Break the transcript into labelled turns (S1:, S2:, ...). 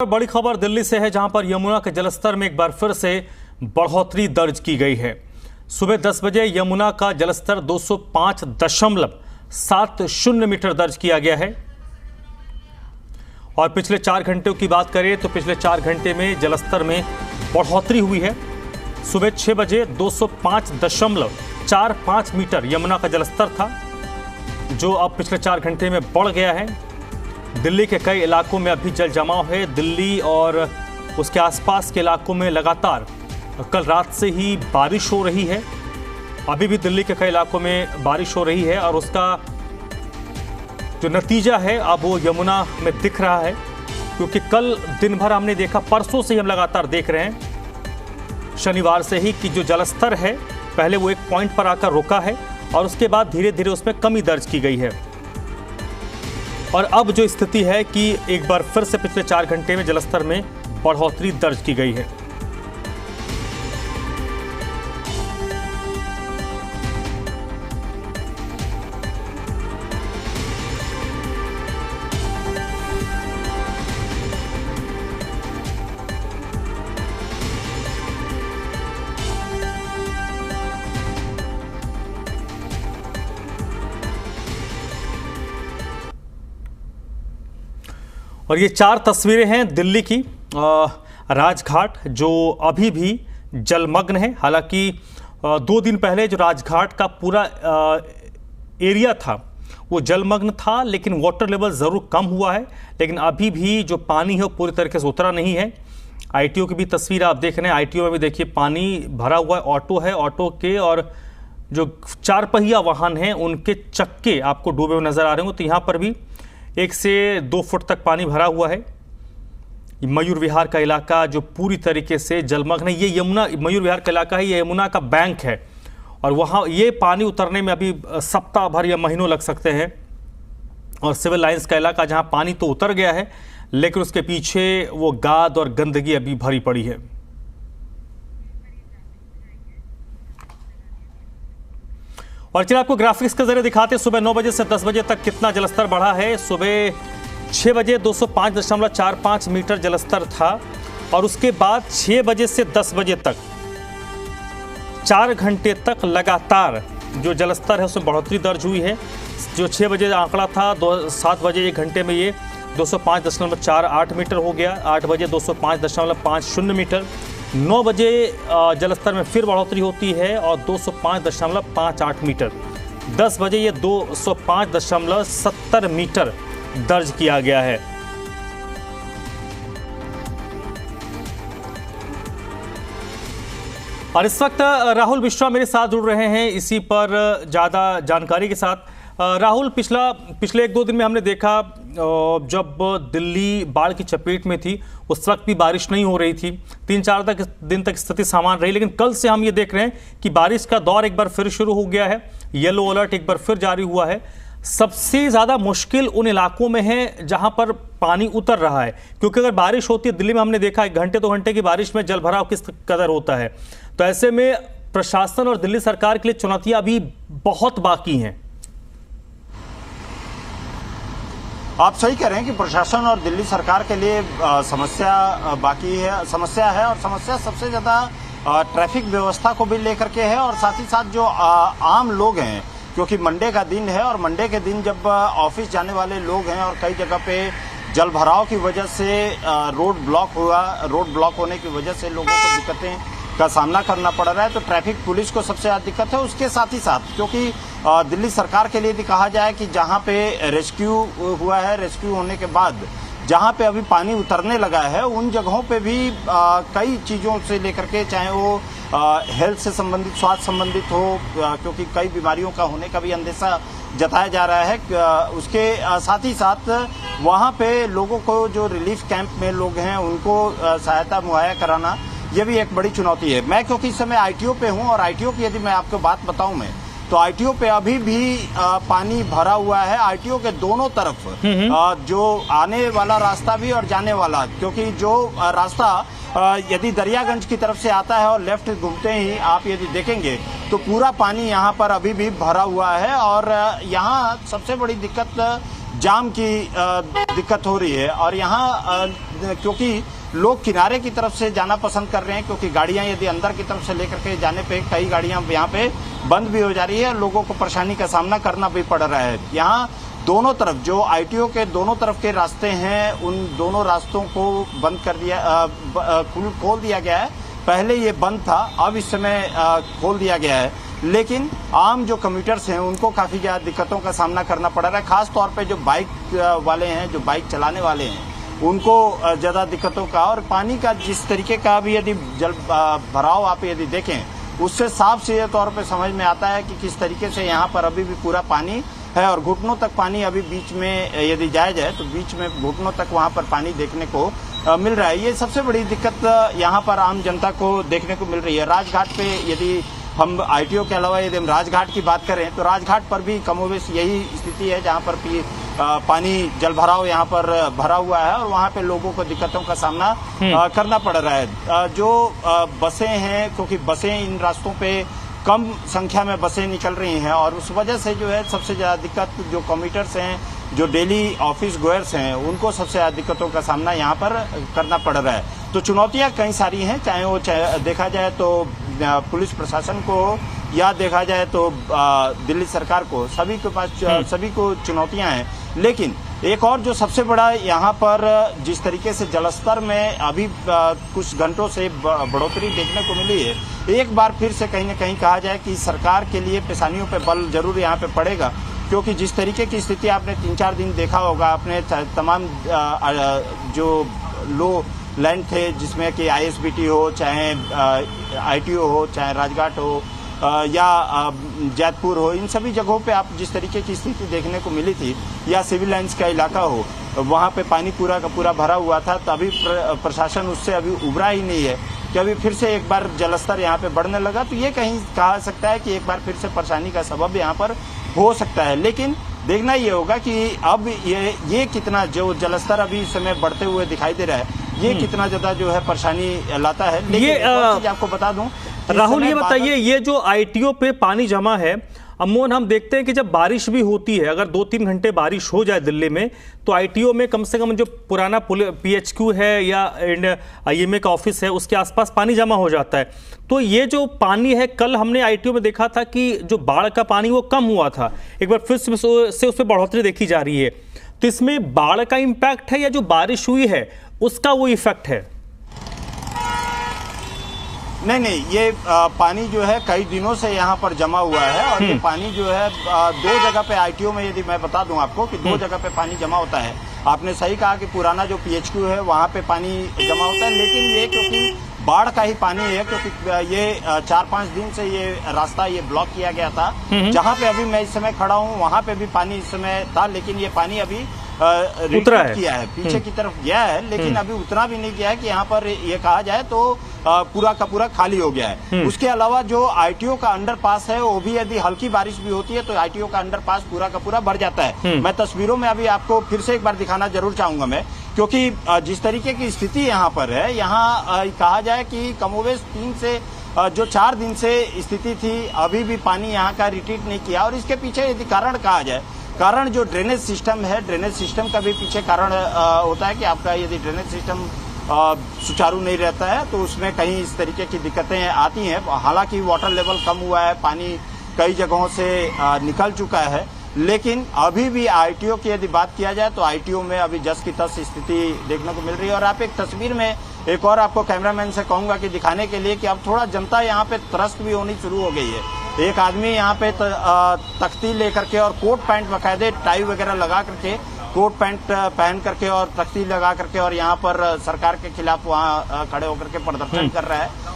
S1: बड़ी खबर दिल्ली से है, जहां पर यमुना के जलस्तर में एक बार फिर से बढ़ोतरी दर्ज की गई है। सुबह 10 बजे यमुना का जलस्तर 205.70 मीटर दर्ज किया गया है। और पिछले 4 घंटों की बात करें तो पिछले 4 घंटे में जलस्तर में बढ़ोतरी हुई है। सुबह 6 बजे 205.45 मीटर यमुना का जलस्तर था, जो अब पिछले 4 घंटे में बढ़ गया है। दिल्ली के कई इलाकों में अभी जल जमाव है। दिल्ली और उसके आसपास के इलाकों में लगातार कल रात से ही बारिश हो रही है। अभी भी दिल्ली के कई इलाकों में बारिश हो रही है और उसका जो नतीजा है अब वो यमुना में दिख रहा है, क्योंकि कल दिन भर हमने देखा, परसों से ही हम लगातार देख रहे हैं, शनिवार से ही, कि जो जलस्तर है पहले वो एक पॉइंट पर आकर रुका है और उसके बाद धीरे धीरे उसमें कमी दर्ज की गई है। और अब जो स्थिति है कि एक बार फिर से पिछले 4 घंटे में जलस्तर में बढ़ोतरी दर्ज की गई है। और ये 4 तस्वीरें हैं दिल्ली की राजघाट, जो अभी भी जलमग्न है। हालांकि 2 दिन पहले जो राजघाट का पूरा एरिया था वो जलमग्न था, लेकिन वाटर लेवल ज़रूर कम हुआ है। लेकिन अभी भी जो पानी है वो पूरी तरीके से उतरा नहीं है। आईटीओ की भी तस्वीर आप देख रहे हैं। आईटीओ में भी देखिए पानी भरा हुआ है। ऑटो है, ऑटो के और जो 4 पहिया वाहन हैं उनके चक्के आपको डूबे हुए नज़र आ रहे हो। तो यहाँ पर भी 1 से 2 फुट तक पानी भरा हुआ है। मयूर विहार का इलाका जो पूरी तरीके से जलमग्न है, ये यमुना मयूर विहार का इलाका है, ये यमुना का बैंक है और वहाँ ये पानी उतरने में अभी सप्ताह भर या महीनों लग सकते हैं। और सिविल लाइंस का इलाका, जहाँ पानी तो उतर गया है लेकिन उसके पीछे वो गाद और गंदगी अभी भरी पड़ी है। और चलिए आपको ग्राफिक्स के जरिए दिखाते हैं सुबह 9 बजे से 10 बजे तक कितना जलस्तर बढ़ा है। सुबह 6 बजे 205.45 मीटर जलस्तर था और उसके बाद 6 बजे से 10 बजे तक 4 घंटे तक लगातार जो जलस्तर है उसमें बढ़ोतरी दर्ज हुई है। जो 6 बजे आंकड़ा था 7 बजे 1 घंटे में ये 205.48 मीटर हो गया। 8 बजे 205.50 मीटर। 9 बजे जलस्तर में फिर बढ़ोतरी होती है और 205.58 मीटर। 10 बजे ये 205.70 मीटर दर्ज किया गया है। और इस वक्त राहुल मिश्रा मेरे साथ जुड़ रहे हैं इसी पर ज़्यादा जानकारी के साथ। राहुल, पिछले 1-2 दिन में हमने देखा जब दिल्ली बाढ़ की चपेट में थी उस वक्त भी बारिश नहीं हो रही थी। 3-4 दिन तक स्थिति सामान्य रही, लेकिन कल से हम ये देख रहे हैं कि बारिश का दौर एक बार फिर शुरू हो गया है। येलो अलर्ट एक बार फिर जारी हुआ है। सबसे ज़्यादा मुश्किल उन इलाकों में है जहां पर पानी उतर रहा है, क्योंकि अगर बारिश होती है, दिल्ली में हमने देखा 1 घंटे 2 घंटे की बारिश में जलभराव किस कदर होता है। तो ऐसे में प्रशासन और दिल्ली सरकार के लिए चुनौतियां अभी बहुत बाकी हैं।
S2: आप सही कह रहे हैं कि प्रशासन और दिल्ली सरकार के लिए समस्या बाकी है, समस्या है। और समस्या सबसे ज्यादा ट्रैफिक व्यवस्था को भी लेकर के है और साथ ही साथ जो आम लोग हैं, क्योंकि मंडे का दिन है और मंडे के दिन जब ऑफिस जाने वाले लोग हैं और कई जगह पे जल भराव की वजह से रोड ब्लॉक होने की वजह से लोगों को दिक्कतें का सामना करना पड़ रहा है। तो ट्रैफिक पुलिस को सबसे ज्यादा दिक्कत है। उसके साथ ही साथ क्योंकि दिल्ली सरकार के लिए भी कहा जाए कि जहां पे रेस्क्यू हुआ है, रेस्क्यू होने के बाद जहां पे अभी पानी उतरने लगा है, उन जगहों पे भी कई चीजों से लेकर के, चाहे वो हेल्थ से संबंधित, स्वास्थ्य संबंधित हो, क्योंकि कई बीमारियों का होने का भी अंदेशा जताया जा रहा है। उसके साथ ही साथ वहां पे लोगों को, जो रिलीफ कैंप में लोग हैं, उनको सहायता मुहैया कराना, ये भी एक बड़ी चुनौती है। मैं क्योंकि इस समय आईटीओ पे हूं और आईटीओ की यदि मैं आपको बात बताऊं मैं, तो आईटीओ पे अभी भी पानी भरा हुआ है। आईटीओ के दोनों तरफ जो आने वाला रास्ता भी और जाने वाला, क्योंकि जो रास्ता यदि दरियागंज की तरफ से आता है और लेफ्ट घूमते ही आप यदि देखेंगे तो पूरा पानी यहाँ पर अभी भी भरा हुआ है। और यहाँ सबसे बड़ी दिक्कत जाम की दिक्कत हो रही है। और यहाँ क्योंकि लोग किनारे की तरफ से जाना पसंद कर रहे हैं, क्योंकि गाड़ियां यदि अंदर की तरफ से लेकर के जाने पे कई गाड़ियां यहाँ पे बंद भी हो जा रही है, लोगों को परेशानी का सामना करना भी पड़ रहा है। यहाँ दोनों तरफ जो आईटीओ के दोनों तरफ के रास्ते हैं, उन दोनों रास्तों को बंद कर दिया, खोल दिया गया है। पहले ये बंद था, अब इस समय खोल दिया गया है, लेकिन आम जो कम्यूटर्स हैं उनको काफी ज्यादा दिक्कतों का सामना करना पड़ रहा है। खास तौर पे जो बाइक वाले हैं, जो बाइक चलाने वाले हैं, उनको ज्यादा दिक्कतों का, और पानी का जिस तरीके का भी यदि जल भराव आप यदि देखें, उससे साफ सीधे तौर पे समझ में आता है कि किस तरीके से यहाँ पर अभी भी पूरा पानी है, और घुटनों तक पानी अभी बीच में यदि जाया जाए तो बीच में घुटनों तक वहाँ पर पानी देखने को मिल रहा है। ये सबसे बड़ी दिक्कत यहाँ पर आम जनता को देखने को मिल रही है। राजघाट पे यदि हम आईटीओ के अलावा यदि हम राजघाट की बात करें तो राजघाट पर भी कमोबेश यही स्थिति है, जहाँ पर पानी जल भराव यहाँ पर भरा हुआ है, और वहाँ पे लोगों को दिक्कतों का सामना करना पड़ रहा है। जो बसें हैं, क्योंकि बसें इन रास्तों पे कम संख्या में बसें निकल रही हैं, और उस वजह से जो है सबसे ज्यादा दिक्कत जो कम्यूटर्स हैं, जो डेली ऑफिस गोयर्स हैं, उनको सबसे ज्यादा दिक्कतों का सामना यहाँ पर करना पड़ रहा है। तो चुनौतियां कई सारी हैं, चाहे वो देखा जाए तो पुलिस प्रशासन को या देखा जाए तो दिल्ली सरकार को, सभी के पास सभी को चुनौतियां हैं। लेकिन एक और जो सबसे बड़ा यहाँ पर जिस तरीके से जलस्तर में अभी कुछ घंटों से बढ़ोतरी देखने को मिली है, एक बार फिर से कहीं न कहीं कहा जाए कि सरकार के लिए पेशानियों पे बल जरूर यहाँ पे पड़ेगा, क्योंकि जिस तरीके की स्थिति आपने 3-4 दिन देखा होगा, आपने तमाम जो लो लैंड थे, जिसमें कि आईएसबीटी हो, चाहे आईटीओ हो, चाहे राजघाट हो या जैतपुर हो, इन सभी जगहों पे आप जिस तरीके की स्थिति देखने को मिली थी, या सिविल लाइन्स का इलाका हो, वहाँ पे पानी पूरा का पूरा भरा हुआ था। तभी प्रशासन उससे अभी उबरा ही नहीं है कि अभी फिर से एक बार जलस्तर यहाँ पे बढ़ने लगा, तो ये कहीं कहा सकता है कि एक बार फिर से परेशानी का सबब यहाँ पर हो सकता है। लेकिन देखना ये होगा कि अब ये कितना जो जलस्तर अभी इस समय बढ़ते हुए दिखाई दे रहा है, ये कितना ज्यादा जो है परेशानी लाता है। लेकिन एक और चीज आपको बता दूं,
S1: राहुल ये बताइए, ये जो आईटीओ पे पानी जमा है, अमूमन हम देखते हैं कि जब बारिश भी होती है, अगर 2-3 घंटे बारिश हो जाए दिल्ली में, तो आईटीओ में कम से कम जो पुराना पीएचक्यू है या आईएमए का ऑफिस है, उसके आसपास पानी जमा हो जाता है। तो ये जो पानी है, कल हमने आईटीओ में देखा था कि जो बाढ़ का पानी वो कम हुआ था, एक बार फिर से उस पर बढ़ोतरी देखी जा रही है। तो इसमें बाढ़ का इम्पैक्ट है या जो बारिश हुई है उसका वो इफेक्ट है?
S2: नहीं, ये पानी जो है कई दिनों से यहाँ पर जमा हुआ है, और ये पानी जो है 2 जगह पे आईटीओ में, यदि मैं बता दूं आपको कि 2 जगह पे पानी जमा होता है। आपने सही कहा कि पुराना जो पीएचक्यू है वहाँ पे पानी जमा होता है, लेकिन ये क्योंकि बाढ़ का ही पानी है, क्योंकि ये 4-5 दिन से ये रास्ता ये ब्लॉक किया गया था। जहाँ पे अभी मैं इस समय खड़ा हूँ वहाँ पे भी पानी इस समय था, लेकिन ये पानी अभी
S1: उतरा है,
S2: किया है, पीछे की तरफ गया है, लेकिन अभी उतना भी नहीं गया है कि यहाँ पर ये कहा जाए तो पूरा का पूरा खाली हो गया है। उसके अलावा जो आईटीओ का अंडरपास है, वो भी यदि हल्की बारिश भी होती है तो आईटीओ का अंडरपास पूरा का पूरा भर जाता है। मैं तस्वीरों में अभी आपको फिर से एक बार दिखाना जरूर चाहूंगा मैं, क्योंकि जिस तरीके की स्थिति यहाँ पर है, यहाँ कहा जाए कि कमोवेश 3 से जो 4 दिन से स्थिति थी, अभी भी पानी यहाँ का रिट्रीट नहीं किया। और इसके पीछे यदि कारण कहा जाए, कारण जो ड्रेनेज सिस्टम है, ड्रेनेज सिस्टम का भी पीछे कारण होता है कि आपका यदि ड्रेनेज सिस्टम सुचारू नहीं रहता है तो उसमें कहीं इस तरीके की दिक्कतें आती हैं। हालांकि वाटर लेवल कम हुआ है, पानी कई जगहों से निकल चुका है, लेकिन अभी भी आईटीओ की यदि बात किया जाए तो आईटीओ में अभी जस की तस स्थिति देखने को मिल रही है। और आप एक तस्वीर में एक और आपको कैमरामैन से कहूंगा कि दिखाने के लिए कि अब थोड़ा जनता यहाँ पे त्रस्त भी होनी शुरू हो गई है। एक आदमी यहाँ पे तख्ती लेकर के और कोट पैंट बाकायदे टाई वगैरह लगा करके, कोट पैंट पहन करके और तख्ती लगा करके और यहाँ पर सरकार के खिलाफ वहाँ खड़े होकर के प्रदर्शन कर रहा है।